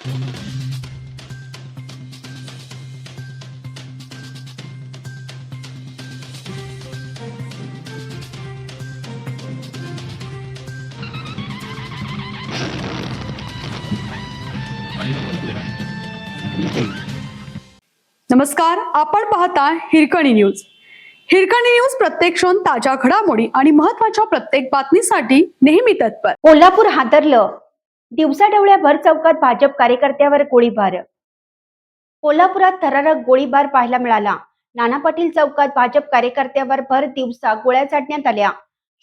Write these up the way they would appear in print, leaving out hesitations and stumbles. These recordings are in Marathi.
नमस्कार, आपण पाहता हिरकणी न्यूज. हिरकणी न्यूज प्रत्येक क्षण ताज्या घडामोडी आणि महत्त्वाच्या प्रत्येक बातमीसाठी नेहमी तत्पर. कोल्हापूर हादरलं. दिवसाढवळ्या भर चौकात भाजप कार्यकर्त्यावर गोळीबार. कोल्हापुरात थरारक गोळीबार पाहायला मिळाला. नाना पाटील चौकात भाजप कार्यकर्त्यावर भर दिवसा गोळ्या झाडण्यात आल्या.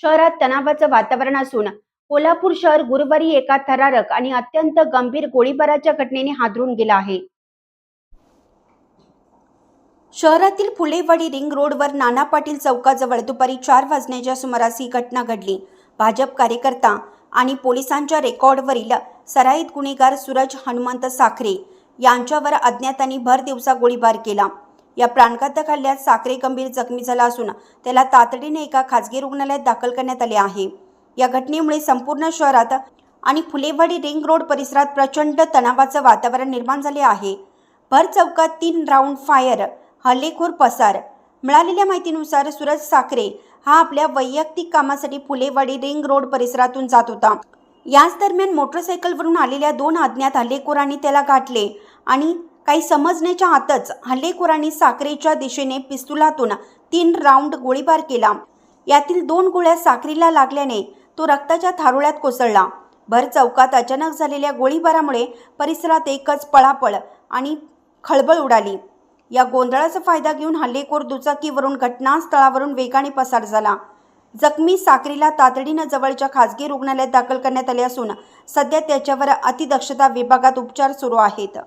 शहरात तणावाचं वातावरण असून कोल्हापूर शहर गुरुवारी एका थरारक आणि अत्यंत गंभीर गोळीबाराच्या घटनेने हादरून गेलं आहे. शहरातील फुलेवाडी रिंग रोडवर नाना पाटील चौकाजवळ दुपारी 4 वाजण्याच्या सुमारास ही घटना घडली. भाजप कार्यकर्ता आणि पोलिसांच्या रेकॉर्डवरील सराईत गुन्हेगार सूरज हनुमंत साखरे यांच्यावर अज्ञातांनी भर दिवसा गोळीबार केला. या प्राणघातक हल्ल्यात साखरे गंभीर जखमी झाला असून त्याला तातडीने एका खासगी रुग्णालयात दाखल करण्यात आले आहे. या घटनेमुळे संपूर्ण शहरात आणि फुलेवाडी रिंग रोड परिसरात प्रचंड तणावाचं वातावरण निर्माण झाले आहे. भर चौकात 3 राऊंड फायर, हल्लेखोर पसार. मिळालेल्या माहितीनुसार सूरज साखरे हा आपल्या वैयक्तिक कामासाठी फुलेवाडी रिंग रोड परिसरातून जात होता. याच दरम्यान मोटरसायकलवरून आलेल्या 2 अज्ञात हल्लेखोरांनी त्याला गाठले आणि काही समजण्याच्या आतच हल्लेखोरांनी साखरेच्या दिशेने पिस्तुलातून 3 राऊंड गोळीबार केला. यातील 2 गोळ्या साखरेला लागल्याने तो रक्ताच्या थारोळ्यात कोसळला. भर चौकात अचानक झालेल्या गोळीबारामुळे परिसरात एकच पळापळ आणि खळबळ उडाली. या गोंधळाचा फायदा घेऊन हल्लेखोर दुचाकीवरून घटनास्थळावरून वेगाने पसार झाला. जखमी साखरेला तातडीने जवळच्या खासगी रुग्णालयात दाखल करण्यात आले असून सध्या त्याच्यावर अतिदक्षता विभागात उपचार सुरू आहेत.